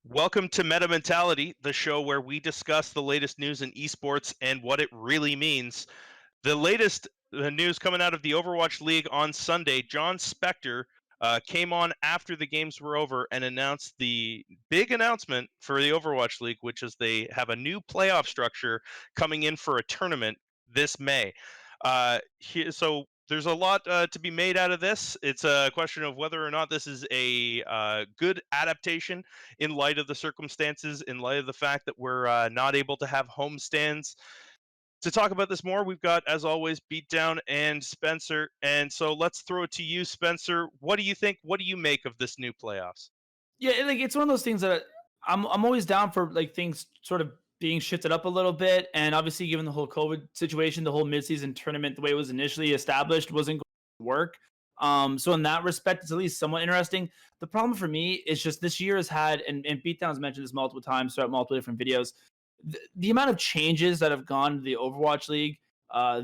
Welcome to Meta Mentality, the show where we discuss the latest news in esports and what it really means. The latest news coming out of the Overwatch League on Sunday, Jon Specter came on after the games were over and announced the big announcement for the Overwatch League, which is they have a new playoff structure coming in for a tournament this May. So there's a lot to be made out of this. It's a question of whether or not this is a good adaptation in light of the circumstances, in light of the fact that we're not able to have home stands. To talk about this more, we've got, as always, Beatdown and Spencer. And so let's throw it to you, Spencer. What do you think? What do you make of this new playoffs? Yeah, like it's one of those things that I'm always down for, like, things sort of being shifted up a little bit. And obviously, given the whole COVID situation, the whole midseason tournament, the way it was initially established, wasn't going to work. So in that respect, it's at least somewhat interesting. The problem for me is just this year has had, and Beatdown's mentioned this multiple times throughout multiple different videos, the amount of changes that have gone to the Overwatch League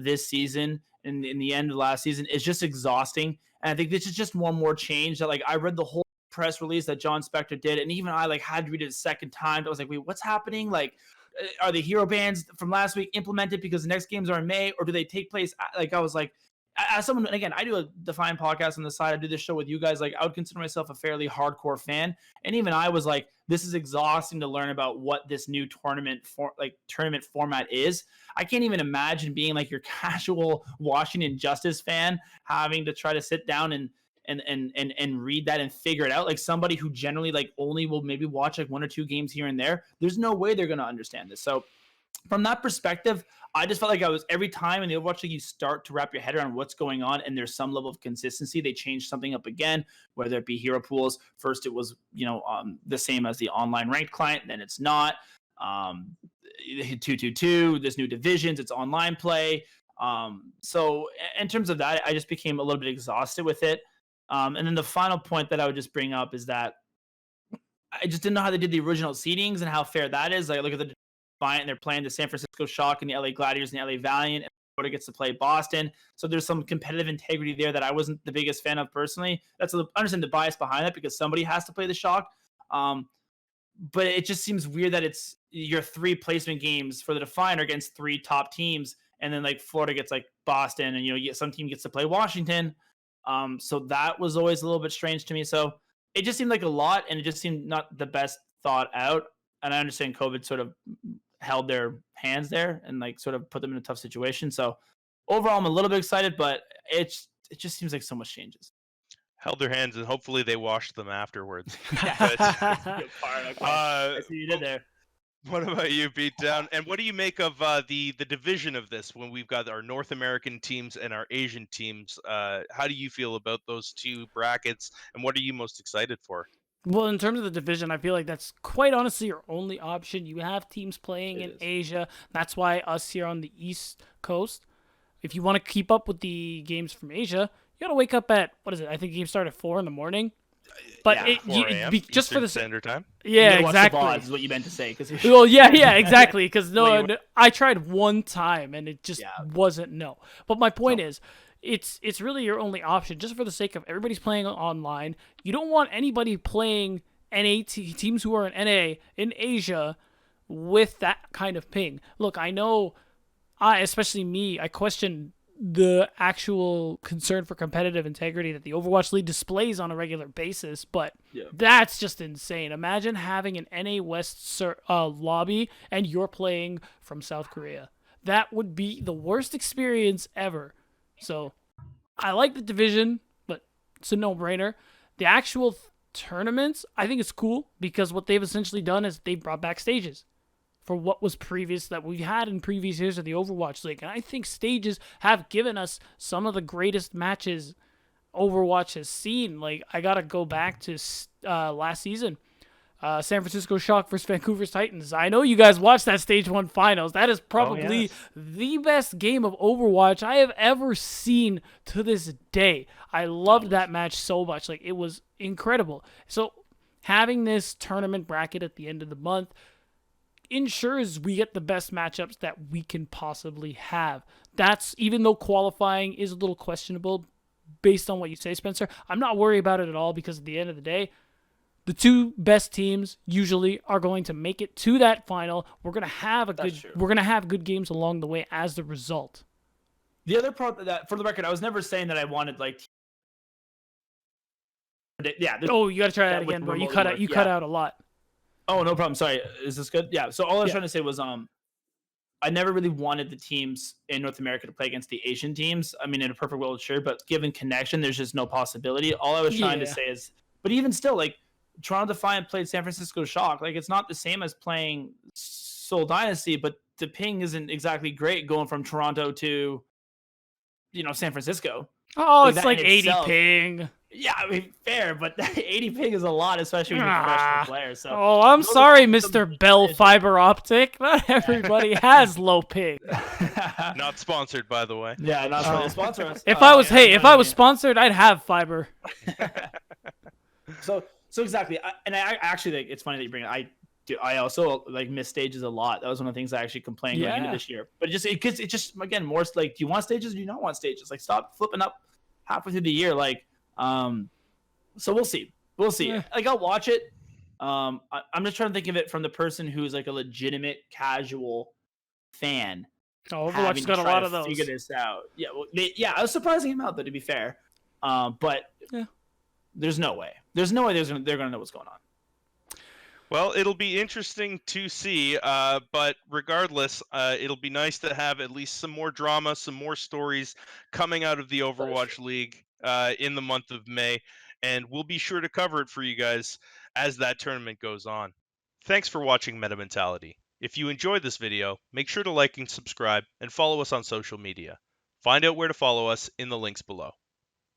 this season and in the end of last season is just exhausting. And I think this is just one more change that, like, I read the whole press release that Jon Specter did, and even I, like, had to read it a second time. I was like, wait, what's happening? Like, are the hero bans from last week implemented because the next games are in May, or do they take place? Like, I was like, as someone, and again, I do a Defiant podcast on the side. I do this show with you guys. Like, I would consider myself a fairly hardcore fan, and even I was like, this is exhausting to learn about what this new tournament format is. I can't even imagine being like your casual Washington Justice fan, having to try to sit down and read that and figure it out. Like, somebody who generally, like, only will maybe watch like one or two games here and there, there's no way they're going to understand this. So from that perspective, I just felt like I was, every time in the Overwatch League you start to wrap your head around what's going on and there's some level of consistency, they change something up again, whether it be hero pools. First, it was, the same as the online ranked client, then it's not. 222, there's new divisions, it's online play. So in terms of that, I just became a little bit exhausted with it. And then the final point that I would just bring up is that I just didn't know how they did the original seedings and how fair that is. Like, I look at the Defiant, and they're playing the San Francisco Shock and the LA Gladiators and the LA Valiant, and Florida gets to play Boston. So there's some competitive integrity there that I wasn't the biggest fan of personally. I understand the bias behind it because somebody has to play the Shock. But it just seems weird that it's your three placement games for the Defiant are against three top teams, and then, like, Florida gets like Boston, and some team gets to play Washington. So that was always a little bit strange to me. So it just seemed like a lot, and it just seemed not the best thought out. And I understand COVID sort of held their hands there and, like, sort of put them in a tough situation. So overall, I'm a little bit excited, but it just seems like so much changes. Held their hands and hopefully they washed them afterwards. But That's a good part. Okay, uh, I see you did there. what about you, Beatdown? And what do you make of the division of this when we've got our North American teams and our Asian teams? How do you feel about those two brackets, and what are you most excited for? Well, in terms of the division, I feel like that's quite honestly your only option. You have teams playing It in is. Asia. That's why us here on the East Coast, if you want to keep up with the games from Asia, you got to wake up at, what is it? I think games start at 4 in the morning. But Yeah. 4 a.m. just for Eastern the Standard Time. You yeah, gotta watch the exactly. VODs is what you meant to say. Because Well, yeah, exactly. Because Well, I tried one time and it just Yeah. wasn't no. But my point So- is, it's really your only option, just for the sake of everybody's playing online. You don't want anybody playing teams who are in NA in Asia with that kind of ping. Look, I know, especially me, I question the actual concern for competitive integrity that the Overwatch League displays on a regular basis, but Yeah. that's just insane. Imagine having an NA West lobby and you're playing from South Korea. That would be the worst experience ever. So I like the division, but it's a no-brainer. The actual tournaments, I think it's cool because what they've essentially done is they brought back stages for what was previous that we had in previous years of the Overwatch League. And I think stages have given us some of the greatest matches Overwatch has seen. Like, I got to go back to last season. San Francisco Shock versus Vancouver's Titans. I know you guys watched that Stage 1 finals. That is probably yes. the best game of Overwatch I have ever seen to this day. I loved that match so much. Like, it was incredible. So having this tournament bracket at the end of the month ensures we get the best matchups that we can possibly have. That's, even though qualifying is a little questionable based on what you say, Spencer, I'm not worried about it at all because at the end of the day, The two best teams usually are going to make it to that final. We're gonna have good games along the way as the result. The other part that, for the record, I was never saying that I wanted like. Yeah. Oh, you gotta try that with again, bro. You remote cut out. work, You yeah. cut out a lot. Oh, no problem. Sorry. Is this good? Yeah. So all I was Yeah. trying to say was I never really wanted the teams in North America to play against the Asian teams. I mean, in a perfect world, sure, but given connection, there's just no possibility. All I was trying to Yeah. say is, but even still, like Toronto Defiant played San Francisco Shock. Like it's not the same as playing Seoul Dynasty, but the ping isn't exactly great going from Toronto to, San Francisco. Oh, Like it's that like in 80 itself. ping. Yeah, I mean, fair, but 80 ping is a lot, especially when you're a professional player. So, Oh, I'm those are sorry, some Mr. Bell issues. Fiber Optic. Not everybody has low ping. Not sponsored, by the way. Yeah, not for sponsor us. If I was sponsored, I'd have fiber. So exactly, I actually think it's funny that you bring it. I also like miss stages a lot. That was one of the things I actually complained going into Yeah. this year. But it just again more like, do you want stages or do you not want stages? Like stop flipping up halfway through the year. Like, so we'll see. Yeah. Like I'll watch it. I'm just trying to think of it from the person who's like a legitimate casual fan. Oh, having Overwatch's to got a try lot to of those. Figure this out. Yeah, well, I was surprising him out though. To be fair, but Yeah. there's no way. There's no way they're gonna know what's going on. Well, it'll be interesting to see, but regardless, it'll be nice to have at least some more drama, some more stories coming out of the Overwatch League in the month of May, and we'll be sure to cover it for you guys as that tournament goes on. Thanks for watching Meta Mentality. If you enjoyed this video, make sure to like and subscribe, and follow us on social media. Find out where to follow us in the links below.